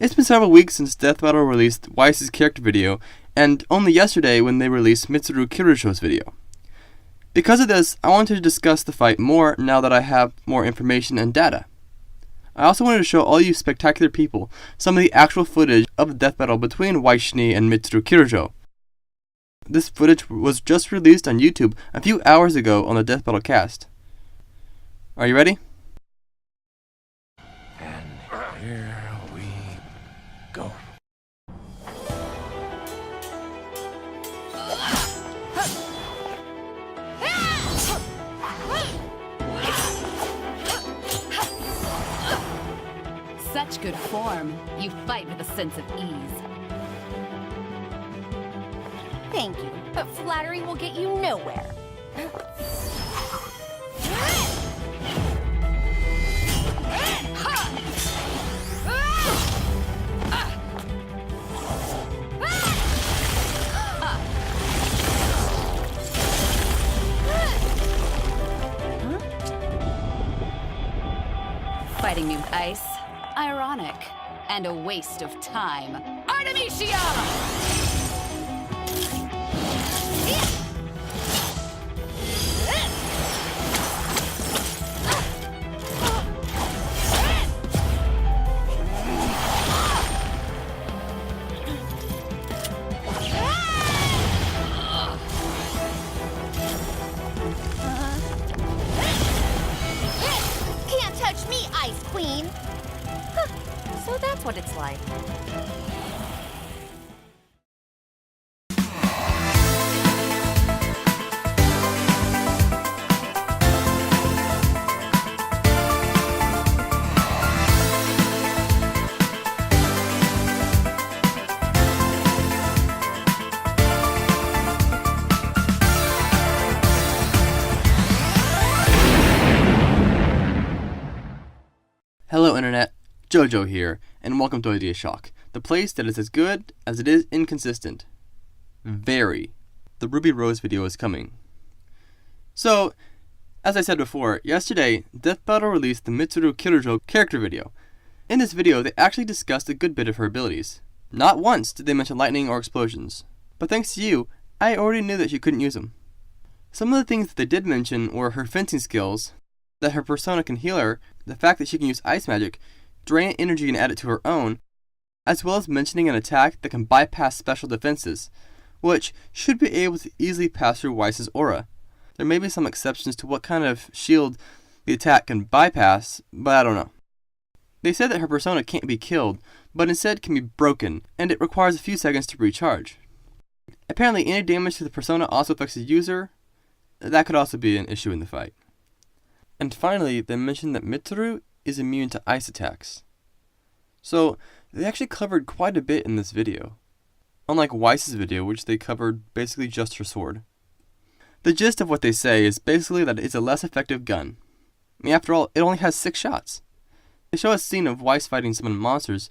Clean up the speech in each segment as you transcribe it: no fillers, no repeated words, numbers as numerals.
It's been several weeks since Deathbattle released Weiss's character video, and only yesterday when they released Mitsuru Kirijo's video. Because of this, I wanted to discuss the fight more now that I have more information and data. I also wanted to show all you spectacular people some of the actual footage of the death battle between Weiss Schnee and Mitsuru Kirijo. This footage was just released on YouTube a few hours ago on the Death Battle cast. Are you ready? And here we go. Such good form. You fight with a sense of ease. Thank you, but flattery will get you nowhere. Fighting me with ice? Ironic. And a waste of time. Artemisia! Can't touch me, Ice Queen! So that's what it's like. Hello Internet, Jojo here, and welcome to Idea Shock, the place that is as good as it is inconsistent. Very. The Ruby Rose video is coming. So, as I said before, yesterday, Deathbattle released the Mitsuru Kirijo character video. In this video, they actually discussed a good bit of her abilities. Not once did they mention lightning or explosions, but thanks to you, I already knew that she couldn't use them. Some of the things that they did mention were her fencing skills, that her persona can heal her, the fact that she can use ice magic, drain energy and add it to her own, as well as mentioning an attack that can bypass special defenses, which should be able to easily pass through Weiss's aura. There may be some exceptions to what kind of shield the attack can bypass, but I don't know. They said that her persona can't be killed, but instead can be broken, and it requires a few seconds to recharge. Apparently any damage to the persona also affects the user. That could also be an issue in the fight. And finally, they mentioned that Mitsuru is immune to ice attacks. So, they actually covered quite a bit in this video. Unlike Weiss's video, which they covered basically just her sword. The gist of what they say is basically that it's a less effective gun. I mean, after all, it only has 6 shots. They show a scene of Weiss fighting summoned monsters,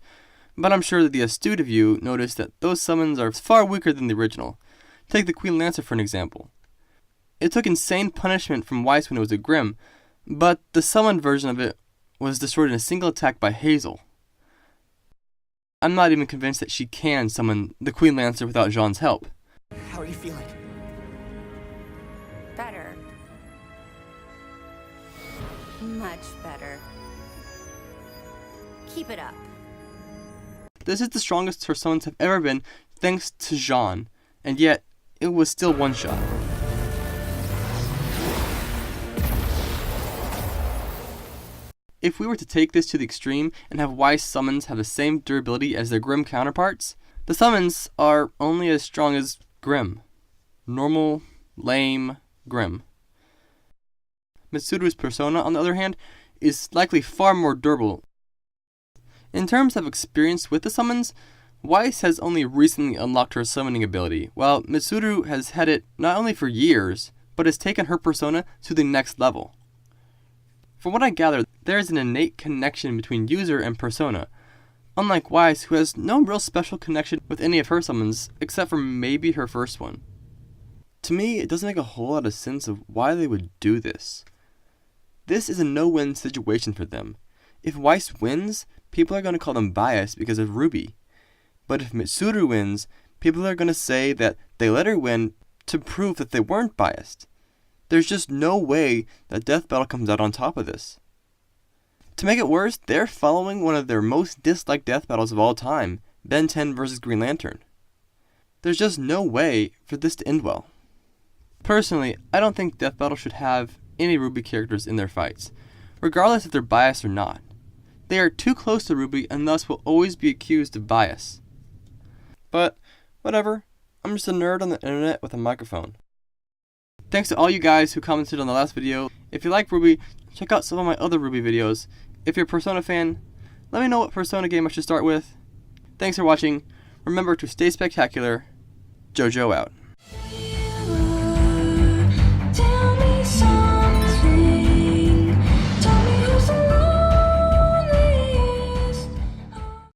but I'm sure that the astute of you noticed that those summons are far weaker than the original. Take the Queen Lancer for an example. It took insane punishment from Weiss when it was a Grimm, but the summoned version of it was destroyed in a single attack by Hazel. I'm not even convinced that she can summon the Queen Lancer without Jean's help. How are you feeling? Better. Much better. Keep it up. This is the strongest her summons have ever been thanks to Jean, and yet it was still one shot. If we were to take this to the extreme and have Weiss summons have the same durability as their Grimm counterparts, the summons are only as strong as Grimm. Normal, lame, Grimm. Mitsuru's persona, on the other hand, is likely far more durable. In terms of experience with the summons, Weiss has only recently unlocked her summoning ability, while Mitsuru has had it not only for years, but has taken her persona to the next level. From what I gather, there is an innate connection between user and persona, unlike Weiss, who has no real special connection with any of her summons, except for maybe her first one. To me, it doesn't make a whole lot of sense of why they would do this. This is a no-win situation for them. If Weiss wins, people are going to call them biased because of Ruby. But if Mitsuru wins, people are going to say that they let her win to prove that they weren't biased. There's just no way that Deathbattle comes out on top of this. To make it worse, they're following one of their most disliked death battles of all time, Ben 10 vs. Green Lantern. There's just no way for this to end well. Personally, I don't think Deathbattle should have any Ruby characters in their fights, regardless if they're biased or not. They are too close to Ruby and thus will always be accused of bias. But, whatever, I'm just a nerd on the internet with a microphone. Thanks to all you guys who commented on the last video. If you like Ruby, check out some of my other Ruby videos. If you're a Persona fan, let me know what Persona game I should start with. Thanks for watching. Remember to stay spectacular. JoJo out.